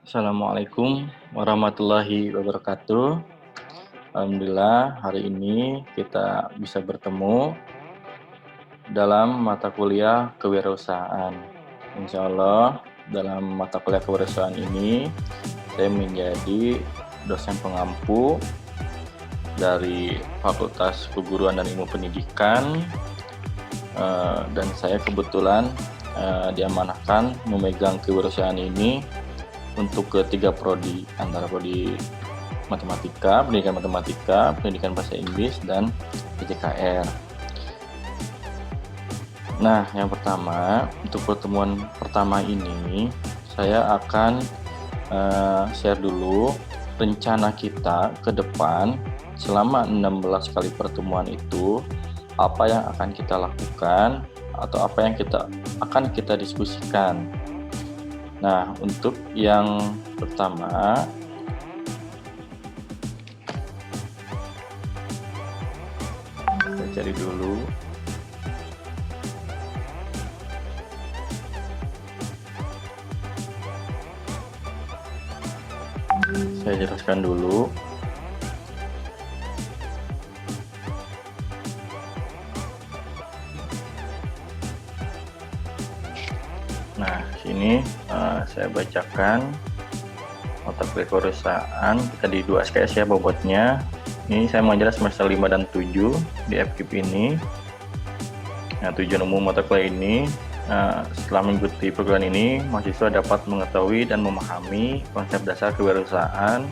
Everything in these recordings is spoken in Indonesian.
Assalamualaikum warahmatullahi wabarakatuh. Alhamdulillah hari ini kita bisa bertemu dalam mata kuliah kewirausahaan. Insya Allah dalam mata kuliah kewirausahaan ini saya menjadi dosen pengampu dari Fakultas Keguruan dan Ilmu Pendidikan dan saya kebetulan diamanahkan memegang kewirausahaan ini untuk ketiga prodi, antara prodi matematika, pendidikan bahasa Inggris, dan PJKR. Nah, yang pertama, untuk pertemuan pertama ini, saya akan share dulu rencana kita ke depan selama 16 kali pertemuan itu, apa yang akan kita lakukan, atau apa yang akan kita diskusikan. Nah, untuk yang pertama, saya cari dulu. Saya jelaskan dulu. Nah, sini saya bacakan mata kuliah kewirausahaan kita di 2 SKS ya bobotnya. Ini saya mengajar semester 5 dan 7 di FKIP ini. Nah, tujuan umum mata kuliah ini, setelah mengikuti perguruan ini, mahasiswa dapat mengetahui dan memahami konsep dasar kewirausahaan.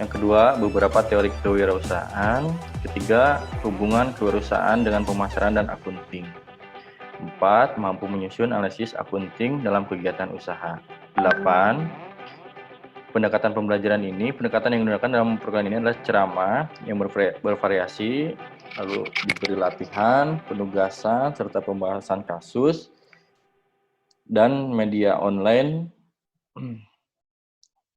Yang kedua, beberapa teori kewirausahaan. Ketiga, hubungan kewirausahaan dengan pemasaran dan akunting. 4. Mampu menyusun analisis akunting dalam kegiatan usaha. 8. Pendekatan pembelajaran ini, pendekatan yang digunakan dalam program ini adalah ceramah yang bervariasi, lalu diberi latihan, penugasan, serta pembahasan kasus, dan media online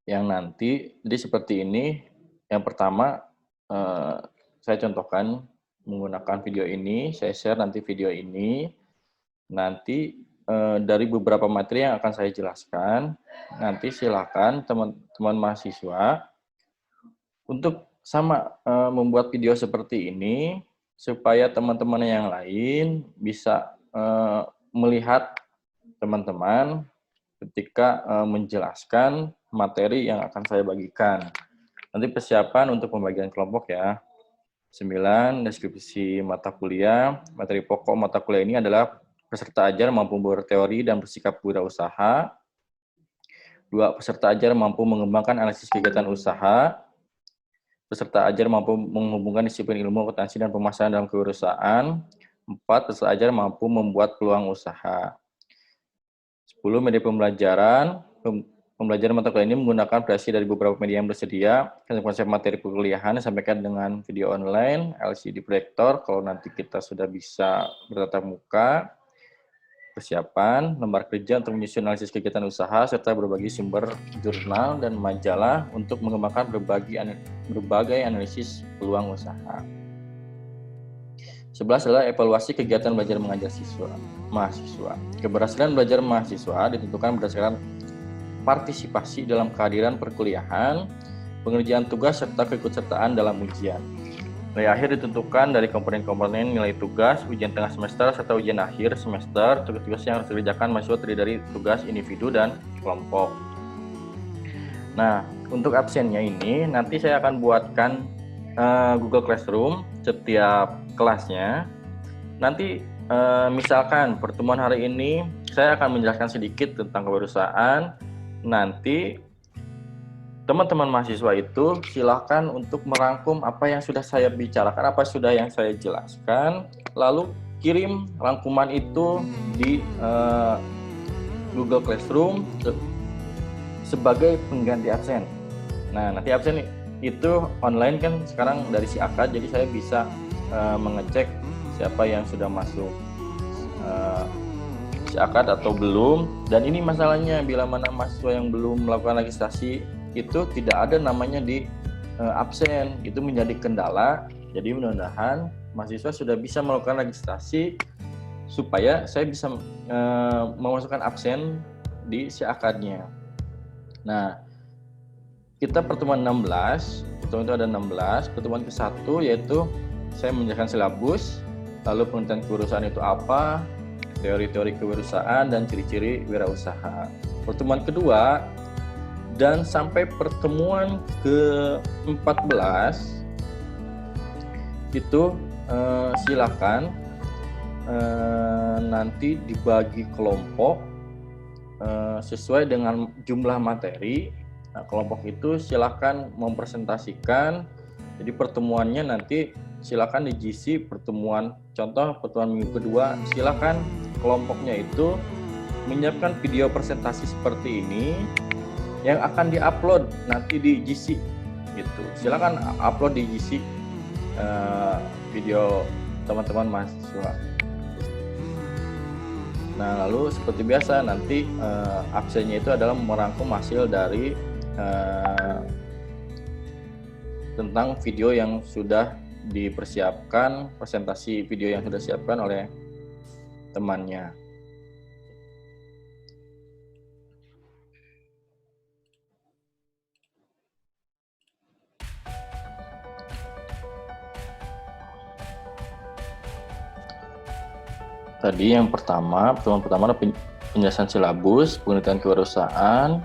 yang nanti, jadi seperti ini. Yang pertama, saya contohkan menggunakan video ini, saya share nanti video ini. Nanti dari beberapa materi yang akan saya jelaskan, nanti silakan teman-teman mahasiswa untuk sama membuat video seperti ini, supaya teman-teman yang lain bisa melihat teman-teman ketika menjelaskan materi yang akan saya bagikan. Nanti persiapan untuk pembagian kelompok ya. 9. Deskripsi mata kuliah. Materi pokok mata kuliah ini adalah peserta ajar mampu berteori dan bersikap wirausaha. 2. Peserta ajar mampu mengembangkan analisis kegiatan usaha. Peserta ajar mampu menghubungkan disiplin ilmu, akuntansi, dan pemasaran dalam kewirausahaan. 4. Peserta ajar mampu membuat peluang usaha. 10. Media pembelajaran. Pembelajaran mata kuliah ini menggunakan variasi dari beberapa media yang bersedia. Konsep materi perkuliahan disampaikan dengan video online, LCD proyektor, kalau nanti kita sudah bisa bertatap muka. Persiapan, lembar kerja untuk menyusun analisis kegiatan usaha, serta berbagai sumber jurnal dan majalah untuk mengembangkan berbagai analisis peluang usaha. 11 adalah evaluasi kegiatan belajar mengajar mahasiswa. Keberhasilan belajar mahasiswa ditentukan berdasarkan partisipasi dalam kehadiran perkuliahan, pengerjaan tugas, serta keikutsertaan dalam ujian. Nilai akhir ditentukan dari komponen-komponen nilai tugas, ujian tengah semester, serta ujian akhir semester. Tugas-tugas yang harus dikerjakan mahasiswa terdiri dari tugas individu dan kelompok. Nah, untuk absennya ini nanti saya akan buatkan Google Classroom setiap kelasnya. Nanti misalkan pertemuan hari ini saya akan menjelaskan sedikit tentang kewirausahaan. Nanti teman-teman mahasiswa itu silakan untuk merangkum apa yang sudah saya bicarakan, apa sudah yang saya jelaskan, lalu kirim rangkuman itu di Google Classroom sebagai pengganti absen. Nah, nanti absen itu online kan sekarang dari si akad, jadi saya bisa mengecek siapa yang sudah masuk si akad atau belum. Dan ini masalahnya, bila mana mahasiswa yang belum melakukan registrasi itu tidak ada namanya di absen, itu menjadi kendala. Jadi mudah-mudahan mahasiswa sudah bisa melakukan registrasi supaya saya bisa memasukkan absen di si akadnya. Nah, kita pertemuan 16, pertemuan itu ada 16, pertemuan ke-1 yaitu saya menjelaskan silabus, lalu pengertian kewirausahaan itu apa, teori-teori kewirausahaan dan ciri-ciri wirausaha. Pertemuan kedua dan sampai pertemuan ke-14 itu silakan nanti dibagi kelompok sesuai dengan jumlah materi. Nah, kelompok itu silakan mempresentasikan. Jadi pertemuannya nanti silakan di GC pertemuan, contoh pertemuan minggu kedua, silakan kelompoknya itu menyiapkan video presentasi seperti ini yang akan diupload nanti di GC gitu. Silakan upload di GC video teman-teman mahasiswa. Nah, lalu seperti biasa nanti absennya itu adalah merangkum hasil dari tentang video yang sudah dipersiapkan, presentasi video yang sudah disiapkan oleh temannya. Tadi yang pertama, pertemuan pertama adalah penjelasan silabus, penelitian kewirausahaan,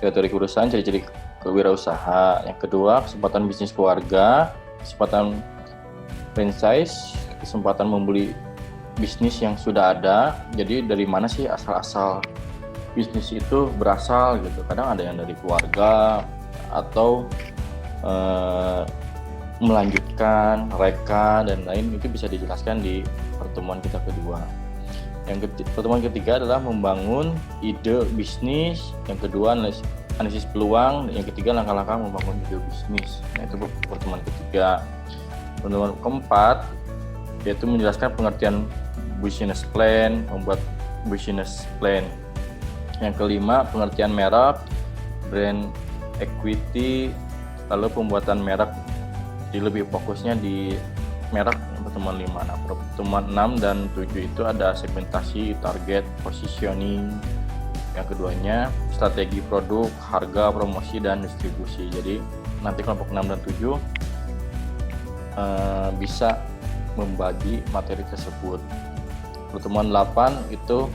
teori kewirausahaan, ciri-ciri kewirausaha. Yang kedua, kesempatan bisnis keluarga, kesempatan franchise, kesempatan membeli bisnis yang sudah ada. Jadi dari mana sih asal-asal bisnis itu berasal gitu. Kadang ada yang dari keluarga atau melanjutkan, reka dan lain, itu bisa dijelaskan di pertemuan kita kedua. Pertemuan ketiga adalah membangun ide bisnis, yang kedua analisis peluang, dan yang ketiga langkah-langkah membangun ide bisnis. Nah, itu pertemuan ketiga. Pertemuan keempat yaitu menjelaskan pengertian business plan, membuat business plan. Yang kelima, pengertian merek, brand equity, lalu pembuatan merek, lebih fokusnya di merek. Pertemuan 5. Nah, pertemuan 6 dan 7 itu ada segmentasi, target, positioning. Yang keduanya strategi produk, harga, promosi, dan distribusi. Jadi nanti kelompok 6 dan 7 bisa membagi materi tersebut. Pertemuan 8 itu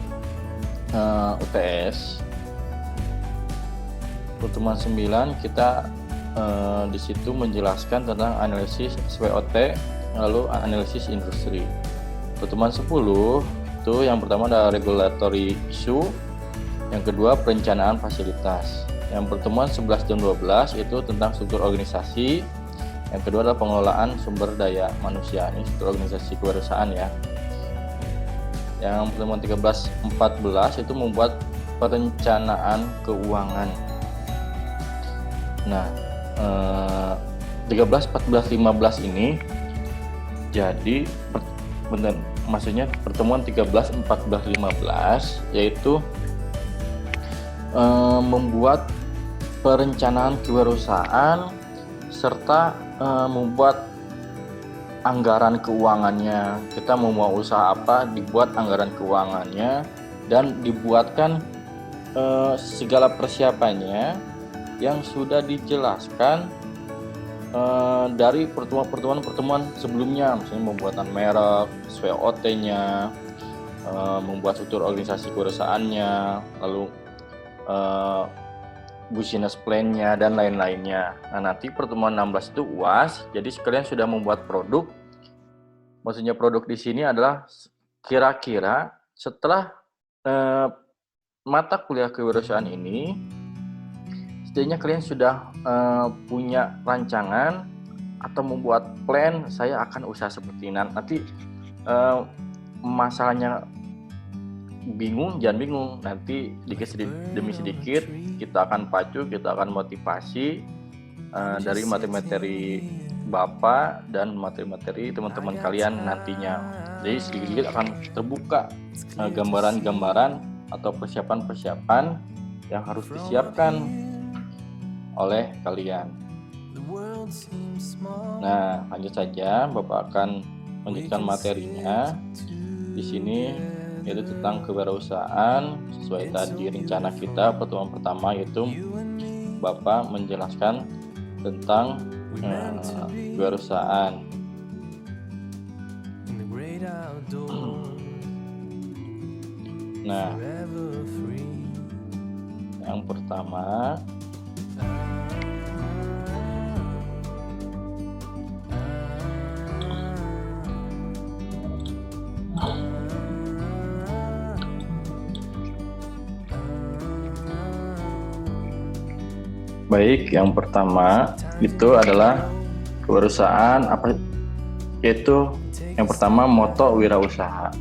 UTS. Pertemuan 9 kita di situ menjelaskan tentang analisis SWOT, lalu analisis industri. Pertemuan 10 itu yang pertama ada regulatory issue, yang kedua perencanaan fasilitas. Yang pertemuan 11 dan 12 itu tentang struktur organisasi, yang kedua adalah pengelolaan sumber daya manusia, ini struktur organisasi kewirausahaan ya. Yang pertemuan 13-14 itu membuat perencanaan keuangan. Nah, 13, 14, 15 ini jadi maksudnya pertemuan 13, 14, 15 yaitu membuat perencanaan kewirausahaan serta membuat anggaran keuangannya. Kita mau usaha apa, dibuat anggaran keuangannya dan dibuatkan segala persiapannya yang sudah dijelaskan dari pertemuan-pertemuan sebelumnya, misalnya pembuatan merek, SWOT-nya, membuat struktur organisasi kewirausahaannya, lalu business plan-nya dan lain-lainnya. Nah, nanti pertemuan 16 itu UAS, jadi sekalian sudah membuat produk. Maksudnya produk di sini adalah kira-kira setelah mata kuliah kewirausahaan ini, setidaknya kalian sudah punya rancangan atau membuat plan, saya akan usaha seperti ini. Nanti masalahnya bingung, jangan bingung. Nanti demi sedikit kita akan pacu, kita akan motivasi dari materi-materi Bapak dan materi-materi teman-teman kalian nantinya. Jadi sedikit-sedikit akan terbuka gambaran-gambaran atau persiapan-persiapan yang harus disiapkan oleh kalian. Nah, lanjut saja, Bapak akan melanjutkan materinya. Di sini yaitu tentang kewirausahaan. Sesuai tadi rencana kita pertemuan pertama, yaitu Bapak menjelaskan tentang kewirausahaan. Nah, yang pertama yang pertama itu adalah kewirausahaan yaitu yang pertama moto wirausaha.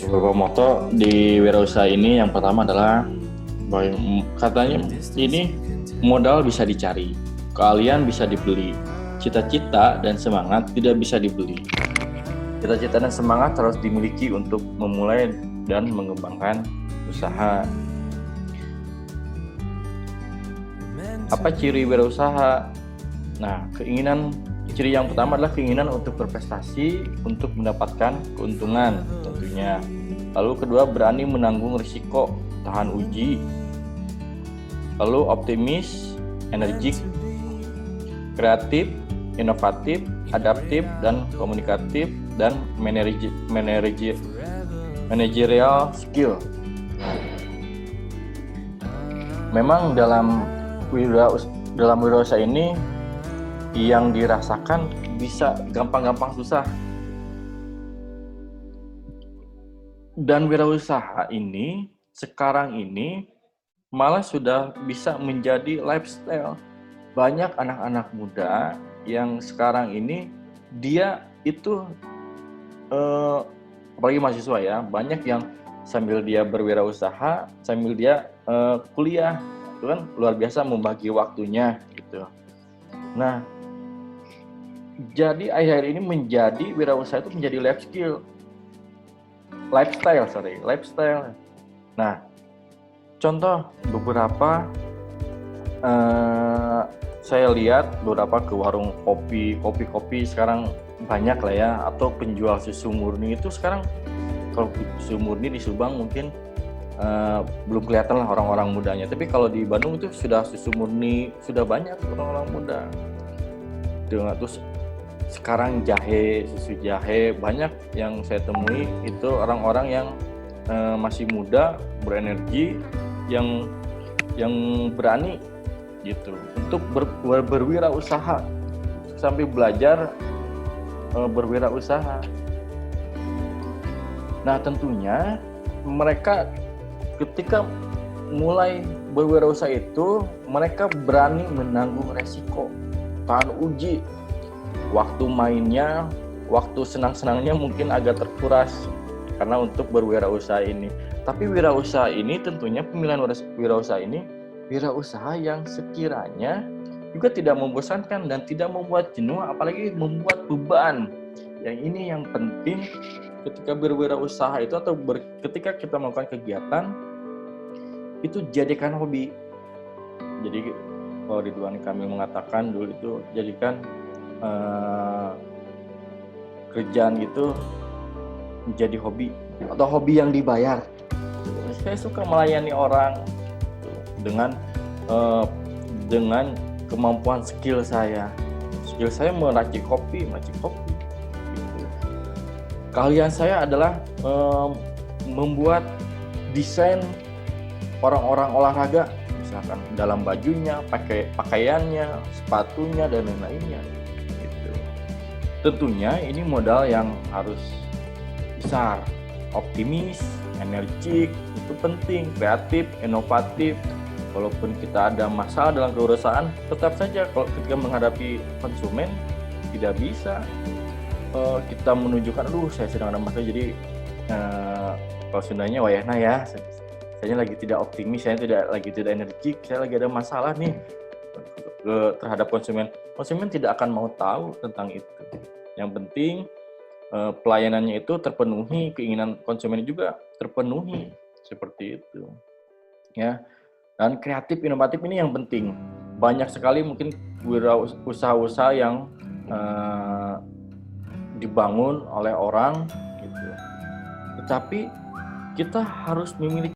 Beberapa moto di wirausaha ini, yang pertama adalah katanya ini modal bisa dicari, keahlian bisa dibeli, cita-cita dan semangat tidak bisa dibeli. Cita-cita dan semangat harus dimiliki untuk memulai dan mengembangkan usaha. Apa ciri wirausaha? Nah, ciri yang pertama adalah keinginan untuk berprestasi, untuk mendapatkan keuntungan tentunya. Lalu kedua, berani menanggung risiko, tahan uji. Lalu optimis, energik, kreatif, inovatif, adaptif, dan komunikatif, dan managerial skill. Memang dalam wirausaha ini yang dirasakan bisa gampang-gampang susah. Dan wirausaha ini sekarang ini malah sudah bisa menjadi lifestyle. Banyak anak-anak muda yang sekarang ini dia itu apalagi mahasiswa ya, banyak yang sambil dia berwirausaha, sambil dia kuliah. Itu kan luar biasa membagi waktunya gitu. Nah, jadi akhir ini menjadi wirausaha itu menjadi lifestyle. Nah, contoh beberapa saya lihat beberapa ke warung kopi sekarang banyak lah ya, atau penjual susu murni itu sekarang. Kalau susu murni di Subang mungkin belum kelihatan lah orang-orang mudanya, tapi kalau di Bandung itu sudah susu murni sudah banyak orang-orang muda. Terus sekarang susu jahe banyak yang saya temui itu orang-orang yang masih muda, berenergi, yang berani gitu untuk berwirausaha, sampai belajar berwirausaha. Nah, tentunya mereka ketika mulai berwirausaha itu mereka berani menanggung resiko, tahan uji. Waktu mainnya, waktu senang-senangnya mungkin agak terkuras karena untuk berwirausaha ini. Tapi wirausaha ini tentunya pemilihan wirausaha ini wirausaha yang sekiranya juga tidak membosankan dan tidak membuat jenuh, apalagi membuat beban. Yang ini yang penting ketika berwirausaha itu, atau ketika kita melakukan kegiatan itu jadikan hobi. Jadi kalau Ridwan Kamil mengatakan dulu itu jadikan kerjaan itu menjadi hobi atau hobi yang dibayar. Saya suka melayani orang dengan kemampuan skill saya meracik kopi. Keahlian saya adalah membuat desain orang-orang olahraga, misalkan dalam bajunya, pakaiannya, sepatunya, dan lain-lainnya. Gitu. Tentunya ini modal yang harus besar, optimis, energik, itu penting, kreatif, inovatif. Walaupun kita ada masalah dalam kewirausahaan, tetap saja kalau ketika menghadapi konsumen tidak bisa kita menunjukkan, saya sedang ada masalah, jadi kalau Sundanya wayahna ya, saya lagi tidak optimis, saya lagi tidak energik, saya lagi ada masalah nih terhadap konsumen. Konsumen tidak akan mau tahu tentang itu. Yang penting pelayanannya itu terpenuhi, keinginan konsumen juga terpenuhi, seperti itu. Ya. Dan kreatif, inovatif ini yang penting. Banyak sekali mungkin usaha-usaha yang dibangun oleh orang gitu. tetapi kita harus memiliki